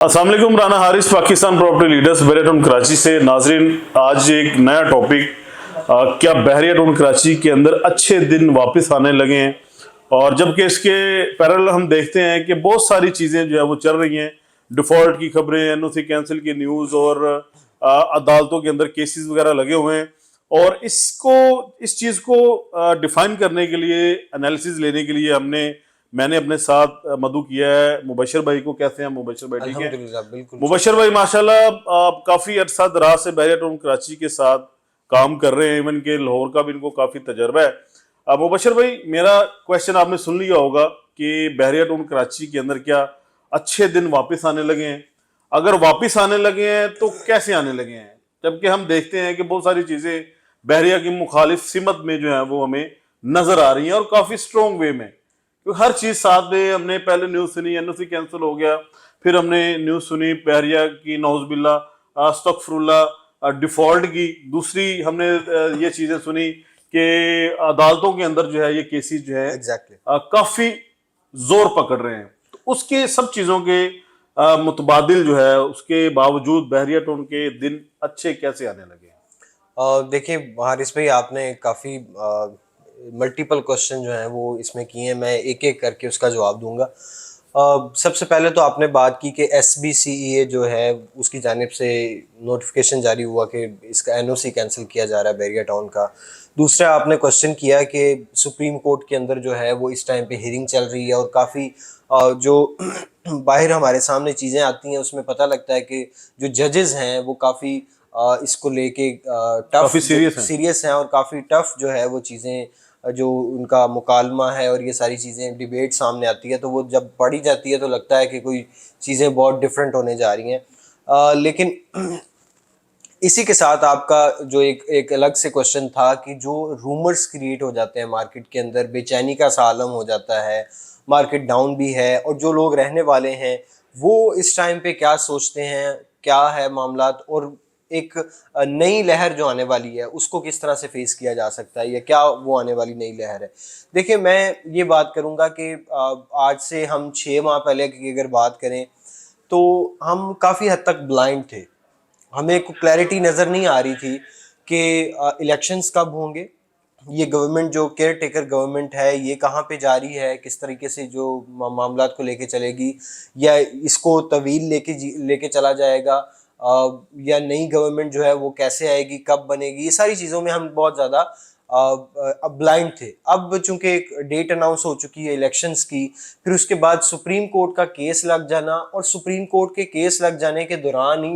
अस्सलाम वालेकुम, Rana Haris Pakistan property leaders बहरिया town Karachi से। नाजरीन, आज एक नया टॉपिक, क्या बहरिया टाउन कराची के अंदर अच्छे दिन वापस आने लगे हैं। और जबकि इसके पैरेलल हम देखते हैं कि बहुत सारी चीज़ें जो है वो चल रही हैं। डिफ़ॉल्ट की खबरें, एनओसी कैंसिल की न्यूज़ और अदालतों के अंदर केसेस वगैरह लगे हुए हैं। और इस चीज़ को डिफाइन करने के लिए, एनालिसिस लेने के लिए मैंने अपने साथ मधु किया है मुबशर भाई को। कैसे हैं मुबशर भाई? ठीक है अल्हम्दुलिल्लाह, बिल्कुल। मुबशर भाई, माशाल्लाह आप काफी अरसा दराज से बहरिया टाउन कराची के साथ काम कर रहे हैं। इवन के लाहौर का भी इनको काफी तजर्बा है। मुबशर भाई, मेरा क्वेश्चन आपने सुन लिया होगा कि बहरिया टाउन कराची के अंदर क्या अच्छे दिन वापस आने लगे हैं? अगर वापस आने लगे हैं तो कैसे आने लगे हैं? जबकि हम देखते हैं कि बहुत सारी चीजें बहरिया की मुखालिफ सिमत में जो है वो हमें नजर आ रही हैं और काफी स्ट्रॉन्ग वे में। क्योंकि हर चीज साथ में हमने पहले न्यूज सुनी, एनओसी कैंसिल हो गया, फिर हमने न्यूज सुनी बहरिया की नौजुबिल्ला अस्तगफुरुल्लाह डिफॉल्ट की, दूसरी हमने ये चीजें सुनी कि अदालतों के अंदर जो है ये केसेस जो है एग्जैक्टली। काफी जोर पकड़ रहे हैं। तो उसके सब चीजों के मुतबादिल जो है, उसके बावजूद बहरिया टाउन के दिन अच्छे कैसे आने लगे हैं? देखिए हारिस भाई, आपने काफ़ी मल्टीपल क्वेश्चन जो हैं वो इसमें किए हैं। मैं एक एक करके उसका जवाब दूंगा। सबसे पहले तो आपने बात की कि SBCEA जो है उसकी जानिब से नोटिफिकेशन जारी हुआ कि इसका NOC कैंसिल किया जा रहा है बहरिया टाउन का। दूसरा आपने क्वेश्चन किया कि सुप्रीम कोर्ट के अंदर जो है वो इस टाइम पे हियरिंग चल रही है और काफ़ी जो बाहर हमारे सामने चीज़ें आती हैं उसमें पता लगता है कि जो जजेस हैं वो काफ़ी इसको लेके टफ काफी सीरियस हैं और काफ़ी टफ जो है वो चीज़ें जो उनका मुकालमा है और ये सारी चीज़ें डिबेट सामने आती है तो वो जब पढ़ी जाती है तो लगता है कि कोई चीज़ें बहुत डिफरेंट होने जा रही हैं। लेकिन इसी के साथ आपका जो एक अलग से क्वेश्चन था कि जो रूमर्स क्रिएट हो जाते हैं मार्केट के अंदर, बेचैनी का सा आलम हो जाता है, मार्केट डाउन भी है और जो लोग रहने वाले हैं वो इस टाइम पे क्या सोचते हैं, क्या है मामलात, और एक नई लहर जो आने वाली है उसको किस तरह से फेस किया जा सकता है या क्या वो आने वाली नई लहर है। देखिए, मैं ये बात करूँगा कि आज से हम 6 माह पहले की अगर बात करें तो हम काफ़ी हद तक ब्लाइंड थे। हमें को क्लैरिटी नज़र नहीं आ रही थी कि इलेक्शंस कब होंगे, ये गवर्नमेंट जो केयर टेकर गवर्नमेंट है ये कहाँ पे जा रही है, किस तरीके से जो मामलात को लेके चलेगी, या इसको तवील लेके चला जाएगा, या नई गवर्नमेंट जो है वो कैसे आएगी, कब बनेगी, ये सारी चीज़ों में हम बहुत ज़्यादा अब ब्लाइंड थे। अब चूंकि एक डेट अनाउंस हो चुकी है इलेक्शंस की, फिर उसके बाद सुप्रीम कोर्ट का केस लग जाना और सुप्रीम कोर्ट के केस लग जाने के दौरान ही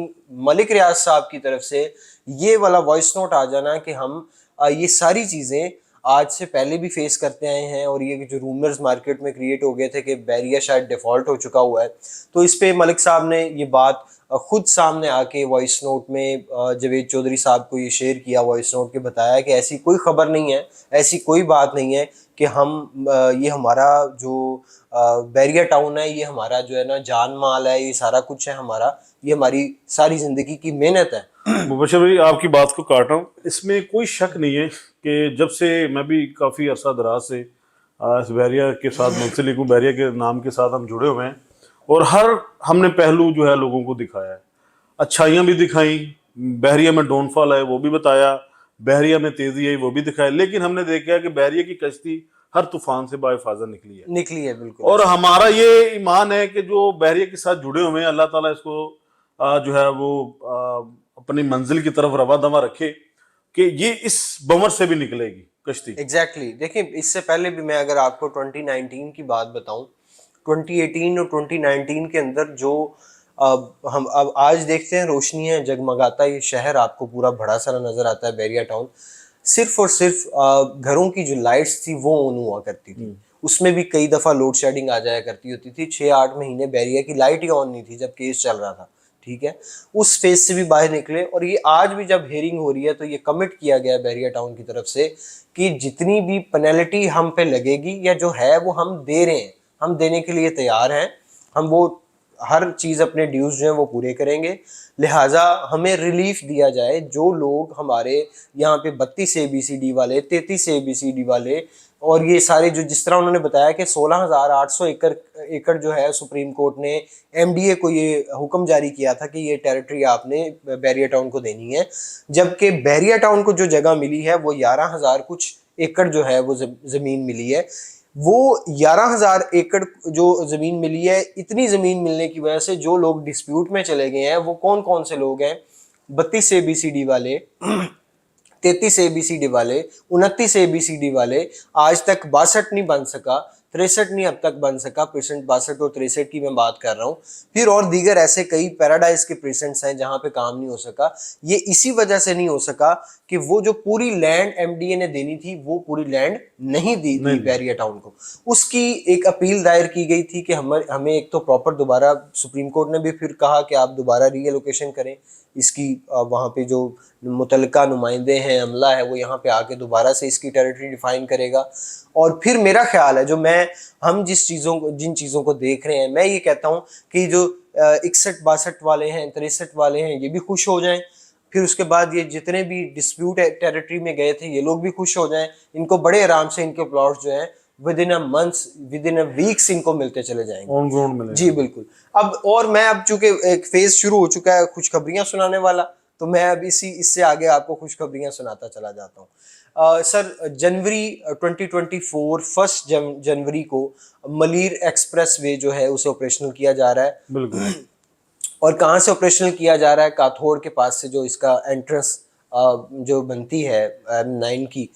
मलिक रियाज साहब की तरफ से ये वाला वॉइस नोट आ जाना कि हम ये सारी चीज़ें आज से पहले भी फेस करते आए हैं और ये जो रूमर्स मार्केट में क्रिएट हो गए थे कि बहरिया शायद डिफ़ॉल्ट हो चुका हुआ है, तो इस पे मलिक साहब ने ये बात खुद सामने आके वॉइस नोट में जावेद चौधरी साहब को ये शेयर किया, वॉइस नोट के बताया कि ऐसी कोई खबर नहीं है, ऐसी कोई बात नहीं है कि हम ये हमारा जो बहरिया टाउन है ये हमारा जो है ना जान माल है, ये सारा कुछ है हमारा, ये हमारी सारी ज़िंदगी की मेहनत है। मुबशर भाई, आपकी बात को काट रहा हूँ। इसमें कोई शक नहीं है कि जब से मैं भी काफ़ी अरसा दराज से इस बहरिया के साथ मुंसलिक हूँ, बहरिया के नाम के साथ हम जुड़े हुए हैं और हमने पहलू जो है लोगों को दिखाया है। अच्छाइयाँ भी दिखाई, बहरिया में डाउनफॉल है वो भी बताया, बहरिया में तेज़ी आई वो भी दिखाया, लेकिन हमने देखा कि बहरिया की कश्ती हर तूफान से बाहिफाजत निकली है बिल्कुल। और हमारा ये ईमान है कि जो बहरिया के साथ जुड़े हुए हैं, अल्लाह ताला इसको जो है वो अपनी मंजिल की तरफ रवा दवा रखे कि ये इस बमर से भी निकलेगी कश्ती। एग्जैक्टली। देखिए, इससे पहले भी मैं अगर आपको 2019 की बात बताऊं, 2018 और 2019 के अंदर जो हम अब आज देखते हैं रोशनी है, जगमगाता ये शहर आपको पूरा बड़ा सारा नजर आता है बहरिया टाउन। सिर्फ और सिर्फ घरों की जो लाइट्स थी वो ऑन हुआ करती थी, उसमें भी कई दफ़ा लोड शेडिंग आ जाया करती होती थी। 6-8 महीने बहरिया की लाइट ही ऑन नहीं थी जब केस चल रहा था। ठीक है, उस फेज से भी बाहर निकले और ये आज भी जब हेयरिंग हो रही है तो ये कमिट किया गया बहरिया टाउन की तरफ से कि जितनी भी पेनल्टी हम पे लगेगी या जो है वो हम दे रहे हैं, हम देने के लिए तैयार हैं, हम वो हर चीज़ अपने ड्यूज जो हैं वो पूरे करेंगे। लिहाजा हमें रिलीफ दिया जाए। जो लोग हमारे यहाँ पे 32 ABCD वाले, 33 ABCD वाले और ये सारे जो जिस तरह उन्होंने बताया कि 16,800 एकड़ जो है सुप्रीम कोर्ट ने एमडीए को ये हुक्म जारी किया था कि ये टेरिटरी आपने बैरिया टाउन को देनी है, जबकि बैरिया टाउन को जो जगह मिली है वो 11,000 कुछ एकड़ जो है वो जमीन मिली है। वो 11,000 एकड़ जो जमीन मिली है, इतनी जमीन मिलने की वजह से जो लोग डिस्प्यूट में चले गए हैं वो कौन कौन से लोग हैं? 32 ABCD वाले, 33 ABCD वाले, 29 ABCD वाले, आज तक 62 नहीं बन सका, 63 नहीं अब तक बन सका, प्रेसेंट 62 और 63 की मैं बात कर रहा हूँ। फिर और दीगर ऐसे कई पैराडाइज के प्रेसेंट्स हैं जहां पे काम नहीं हो सका। ये इसी वजह से नहीं हो सका कि वो जो पूरी लैंड एमडीए ने देनी थी वो पूरी लैंड नहीं दी थी बैरिया टाउन को। उसकी एक अपील दायर की गई थी कि हमें एक तो प्रॉपर दोबारा, सुप्रीम कोर्ट ने भी फिर कहा कि आप दोबारा रीएलोकेशन करें इसकी, वहाँ पे जो मुतलका नुमाइंदे हैं, अमला है, वो यहाँ पे आके दोबारा से इसकी टेरिटरी डिफाइन करेगा। और फिर मेरा ख्याल है हम जिन चीज़ों को देख रहे हैं, मैं ये कहता हूँ कि जो 61-62 वाले हैं, 63 वाले हैं, ये भी खुश हो जाएं। फिर उसके बाद ये जितने भी डिस्प्यूट टेरिटरी में गए थे ये लोग भी खुश हो जाएं। इनको बड़े आराम से इनके प्लॉट्स जो हैं विद इन अ वीक्स इनको मिलते चले जाएंगे, ऑन ग्राउंड मिलेंगे। जी बिल्कुल। अब चूंकि एक फेज शुरू हो चुका है खुशखबरियां सुनाने वाला, तो मैं अब इससे आगे आपको खुशखबरियां सुनाता चला जाता हूँ। सर, जनवरी 2024 1 जनवरी को मलीर एक्सप्रेस वे जो है उसे ऑपरेशनल किया जा रहा है। बिल्कुल। और कहाँ से ऑपरेशनल किया जा रहा है? काथोड़ के पास से जो इसका एंट्रेंस जो बनती है M9 की,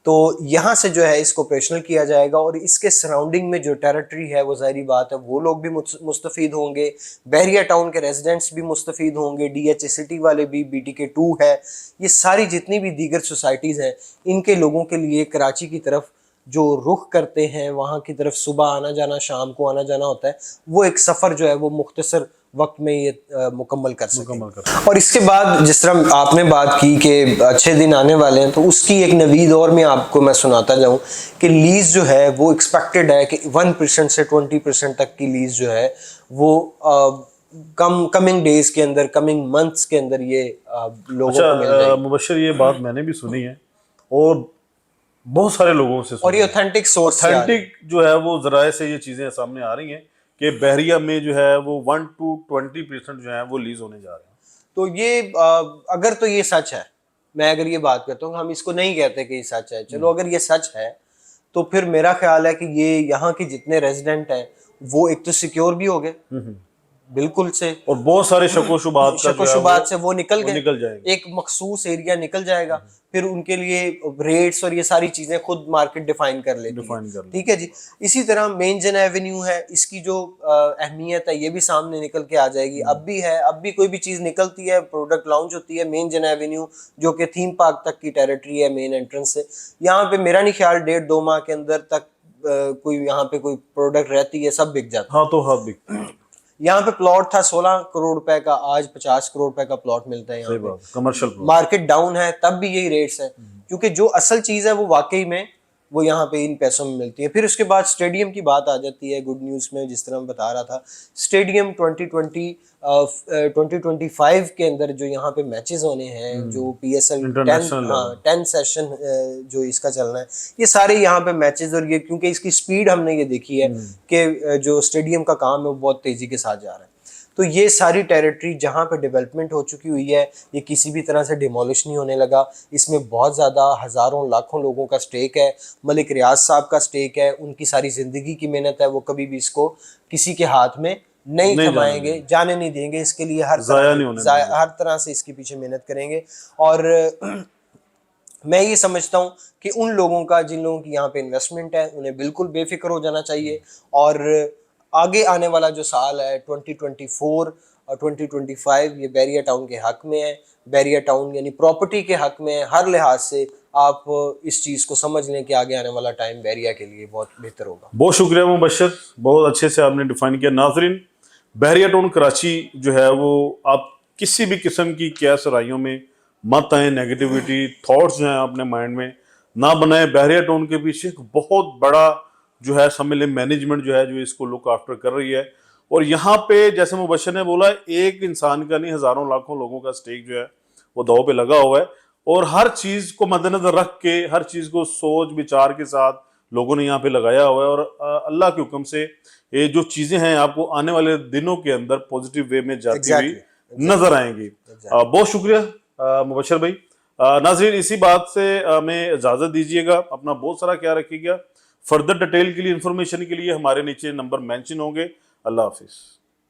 तो यहाँ से जो है इसको ऑपरेशनल किया जाएगा। और इसके सराउंडिंग में जो टेरिटरी है वो ज़ाहिर बात है वो लोग भी मुस्तफ़ीद होंगे, बैरिया टाउन के रेजिडेंट्स भी मुस्तफ़ीद होंगे, DHA सिटी वाले भी, BTK 2 है, ये सारी जितनी भी दीगर सोसाइटीज़ हैं, इनके लोगों के लिए कराची की तरफ जो रुख करते हैं, वहाँ की तरफ सुबह आना जाना, शाम को आना जाना होता है, वो एक सफ़र जो है वो मुख्तसर वक्त में ये मुकम्मल कर सकें। और इसके बाद जिस तरह आपने बात की कि अच्छे दिन आने वाले हैं, तो उसकी एक नवीद और में आपको मैं सुनाता जाऊं कि लीज़ जो है वो एक्सपेक्टेड है कि 1% से 20% तक की लीज़ जो है वो कमिंग डेज के अंदर, कमिंग मंथ्स के अंदर ये लोगों को मिल जाएगी। मुबशर, ये बात मैंने भी सुनी है और बहुत सारे लोगों से सुनी, और ये ऑथेंटिक सोर्स, ऑथेंटिक जो है वो जराए से ये चीजें सामने आ रही हैं कि बहरिया में जो है वो 1 to 20% जो है वो लीज होने जा रहे हैं। तो ये अगर तो ये सच है, मैं अगर ये बात करता हूँ, हम इसको नहीं कहते कि ये सच है, चलो अगर ये सच है तो फिर मेरा ख्याल है कि ये यहाँ के जितने रेजिडेंट हैं वो एक तो सिक्योर भी हो गए बिल्कुल से, और बहुत सारे शको-शुबात से वो निकल जाएंगे, एक मखसूस एरिया निकल जाएगा। फिर उनके लिए रेट्स और ये सारी चीजें खुद मार्केट डिफाइन कर लेती है। ठीक है जी। इसी तरह मेन जन एवेन्यू है, इसकी जो अहमियत है ये भी सामने निकल के आ जाएगी। अब भी है, अब भी कोई भी चीज निकलती है, प्रोडक्ट लॉन्च होती है, मेन जन एवेन्यू जो कि थीम पार्क तक की टेरिटरी है, मेन एंट्रेंस से, यहाँ पे मेरा नहीं ख्याल 1.5-2 माह के अंदर तक कोई यहाँ पे कोई प्रोडक्ट रहती है, सब बिक जाता है। हाँ, तो हाँ बिक। यहाँ पे प्लॉट था 16 करोड़ रुपए का, आज 50 करोड़ रुपए का प्लॉट मिलता है यहाँ पे। कमर्शियल मार्केट डाउन है तब भी यही रेट्स हैं, क्योंकि जो असल चीज है वो वाकई में वो यहाँ पे इन पैसों में मिलती है। फिर उसके बाद स्टेडियम की बात आ जाती है गुड न्यूज़ में, जिस तरह मैं बता रहा था, स्टेडियम 2025 के अंदर जो यहाँ पे मैचेस होने हैं, जो PSL 10 सेशन जो इसका चलना है, ये सारे यहाँ पे मैचेस, और ये क्योंकि इसकी स्पीड हमने ये देखी है कि जो स्टेडियम का काम है वो बहुत तेजी के साथ जा रहा है। तो ये सारी टेरिटरी जहाँ पे डेवलपमेंट हो चुकी हुई है, ये किसी भी तरह से डिमोलिश नहीं होने लगा। इसमें बहुत ज़्यादा हज़ारों लाखों लोगों का स्टेक है, मलिक रियाज साहब का स्टेक है, उनकी सारी ज़िंदगी की मेहनत है, वो कभी भी इसको किसी के हाथ में नहीं थमाएंगे, जाने नहीं देंगे। इसके लिए हर तरह से इसके पीछे मेहनत करेंगे। और मैं ये समझता हूँ कि उन लोगों का, जिन लोगों की यहाँ पे इन्वेस्टमेंट है, उन्हें बिल्कुल बेफिक्र हो जाना चाहिए। और आगे आने वाला जो साल है 2024 और 2025 ये बैरिया टाउन के हक में है। बैरिया टाउन यानी प्रॉपर्टी के हक में है। हर लिहाज से आप इस चीज़ को समझ लें कि आगे आने वाला टाइम बैरिया के लिए बहुत बेहतर होगा। बहुत शुक्रिया मुबशर, बहुत अच्छे से आपने डिफाइन किया। नाज़रीन, बैरिया टाउन कराची जो है वो आप किसी भी किस्म की कैस राइयों में मत आए, नेगेटिविटी थॉट्स जो हैं अपने माइंड में ना बनाए। बैरिया टाउन के पीछे एक बहुत बड़ा जो है समझ लें मैनेजमेंट जो है जो इसको लुक आफ्टर कर रही है। और यहाँ पे जैसे मुबशर ने बोला, एक इंसान का नहीं, हज़ारों लाखों लोगों का स्टेक जो है वो दांव पे लगा हुआ है। और हर चीज़ को मद्देनजर रख के, हर चीज़ को सोच विचार के साथ लोगों ने यहाँ पे लगाया हुआ है, और अल्लाह के हुक्म से ये जो चीज़ें हैं आपको आने वाले दिनों के अंदर पॉजिटिव वे में जाती हुई नजर आएंगी। बहुत शुक्रिया मुबशर भाई। नाज़रीन, इसी बात से हमें इजाज़त दीजिएगा। अपना बहुत सारा ख्याल रखिएगा। फर्दर डिटेल के लिए, इंफॉर्मेशन के लिए हमारे नीचे नंबर मेंशन होंगे। अल्लाह हाफिज़।